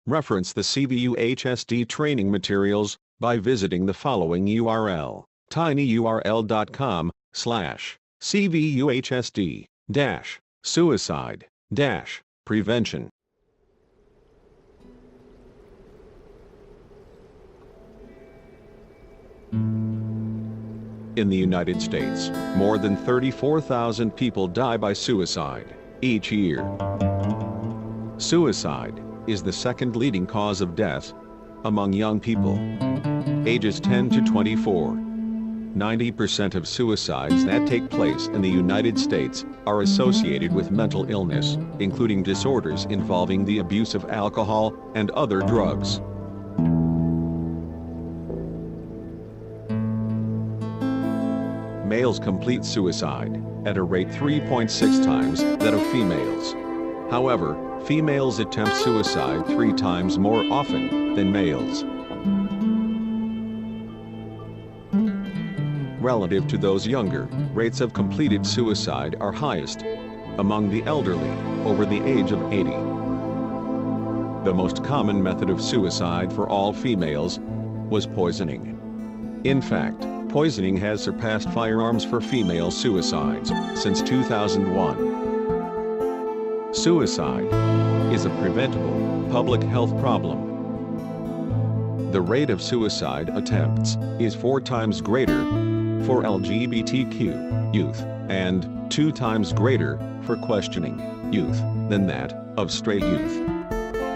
Reference the CVUHSD training materials by visiting the following URL: tinyurl.com/CVUHSD-suicide-prevention. In the United States, more than 34,000 people die by suicide each year. Suicide is the second leading cause of death among young people, ages 10 to 24. 90% of suicides that take place in the United States are associated with mental illness, including disorders involving the abuse of alcohol and other drugs. Males complete suicide at a rate 3.6 times that of females. However, females attempt suicide 3 times more often than males. Relative to those younger, rates of completed suicide are highest among the elderly, over the age of 80. The most common method of suicide for all females was poisoning. In fact, poisoning has surpassed firearms for female suicides since 2001. Suicide is a preventable public health problem. The rate of suicide attempts is 4 times greater for LGBTQ youth and 2 times greater for questioning youth than that of straight youth.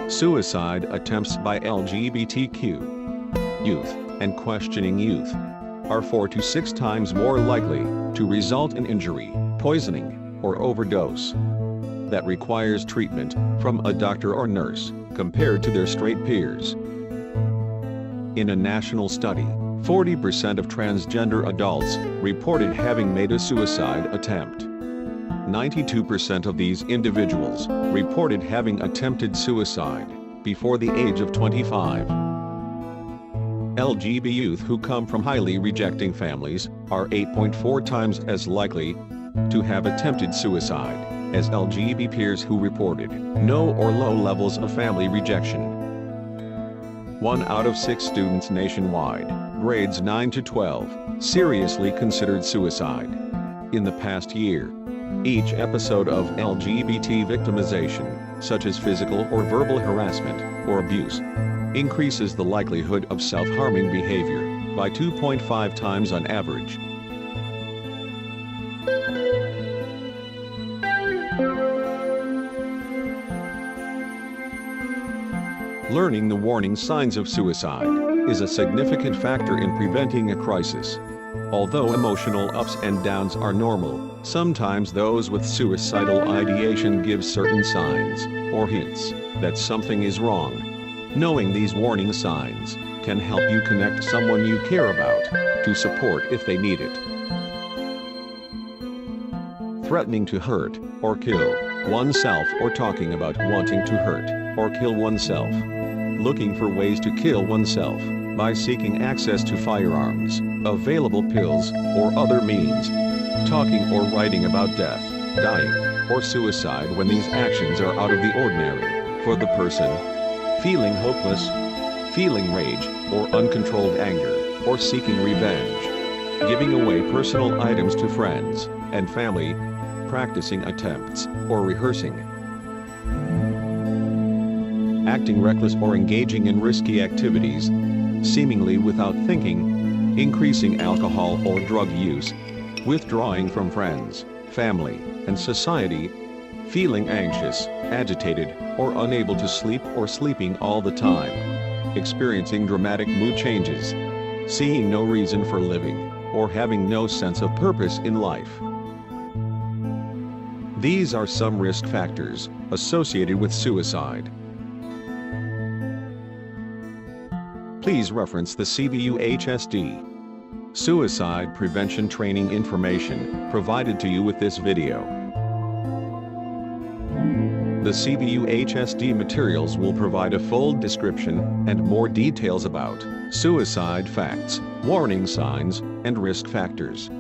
Suicide attempts by LGBTQ youth and questioning youth are 4 to 6 times more likely to result in injury, poisoning, or overdose that requires treatment from a doctor or nurse compared to their straight peers. In a national study, 40% of transgender adults reported having made a suicide attempt. 92% of these individuals reported having attempted suicide before the age of 25. LGBT youth who come from highly rejecting families are 8.4 times as likely to have attempted suicide as LGBT peers who reported no or low levels of family rejection. 1 out of 6 students nationwide, grades 9 to 12, seriously considered suicide in the past year. Each episode of LGBT victimization, such as physical or verbal harassment or abuse, increases the likelihood of self-harming behavior by 2.5 times on average. Learning the warning signs of suicide is a significant factor in preventing a crisis. Although emotional ups and downs are normal, sometimes those with suicidal ideation give certain signs or hints that something is wrong. Knowing these warning signs can help you connect someone you care about to support if they need it. Threatening to hurt or kill oneself, or talking about wanting to hurt or kill oneself. Looking for ways to kill oneself by seeking access to firearms, available pills, or other means. Talking or writing about death, dying, or suicide when these actions are out of the ordinary for the person. Feeling hopeless, feeling rage or uncontrolled anger, or seeking revenge. Giving away personal items to friends and family, practicing attempts or rehearsing. Acting reckless or engaging in risky activities, seemingly without thinking, increasing alcohol or drug use, withdrawing from friends, family, and society, feeling anxious, agitated, or unable to sleep or sleeping all the time, experiencing dramatic mood changes, seeing no reason for living, or having no sense of purpose in life. These are some risk factors associated with suicide. Please reference the CVUHSD Suicide Prevention Training information provided to you with this video. The CVUHSD materials will provide a full description and more details about suicide facts, warning signs, and risk factors.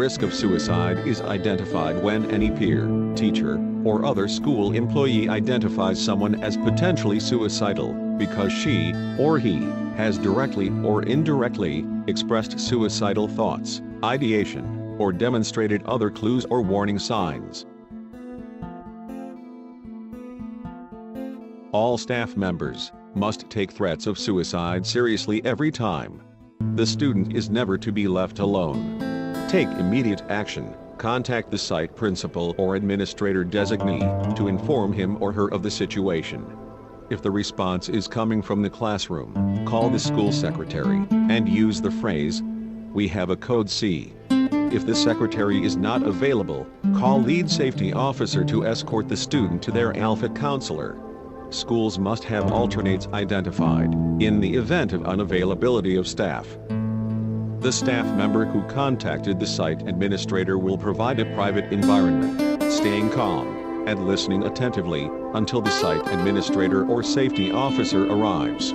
risk of suicide is identified when any peer, teacher, or other school employee identifies someone as potentially suicidal because she or he has directly or indirectly expressed suicidal thoughts, ideation, or demonstrated other clues or warning signs. All staff members must take threats of suicide seriously every time. The student is never to be left alone. Take immediate action. Contact the site principal or administrator designee to inform him or her of the situation. If the response is coming from the classroom, call the school secretary and use the phrase, "We have a code C." If the secretary is not available, call lead safety officer to escort the student to their alpha counselor. Schools must have alternates identified in the event of unavailability of staff. The staff member who contacted the site administrator will provide a private environment, staying calm and listening attentively until the site administrator or safety officer arrives.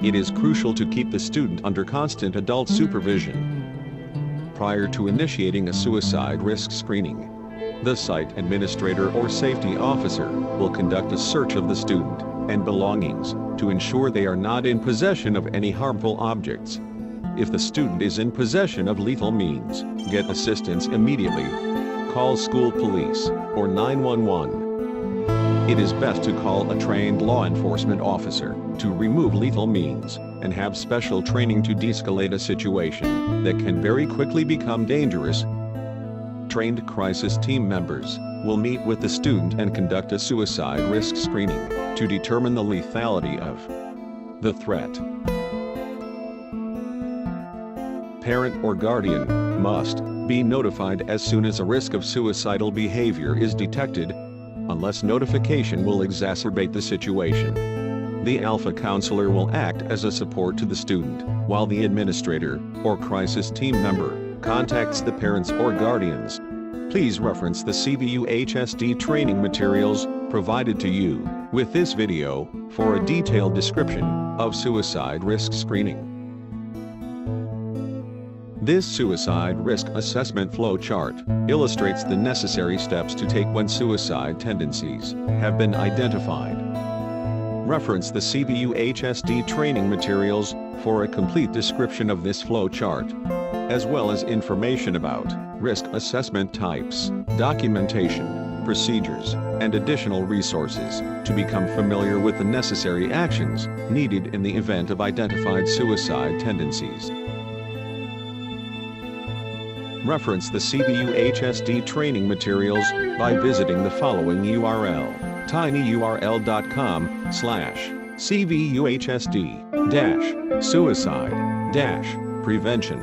It is crucial to keep the student under constant adult supervision. Prior to initiating a suicide risk screening, the site administrator or safety officer will conduct a search of the student and belongings to ensure they are not in possession of any harmful objects. If the student is in possession of lethal means, get assistance immediately. Call school police or 911. It is best to call a trained law enforcement officer to remove lethal means and have special training to de-escalate a situation that can very quickly become dangerous. Trained crisis team members will meet with the student and conduct a suicide risk screening to determine the lethality of the threat. Parent or guardian must be notified as soon as a risk of suicidal behavior is detected, unless notification will exacerbate the situation. The alpha counselor will act as a support to the student, while the administrator or crisis team member contacts the parents or guardians. Please reference the CVUHSD training materials provided to you with this video for a detailed description of suicide risk screening. This suicide risk assessment flowchart illustrates the necessary steps to take when suicide tendencies have been identified. Reference the CVUHSD training materials for a complete description of this flowchart, as well as information about risk assessment types, documentation, procedures, and additional resources to become familiar with the necessary actions needed in the event of identified suicide tendencies. Reference the CVUHSD training materials by visiting the following URL, tinyurl.com/CVUHSD-suicide-prevention.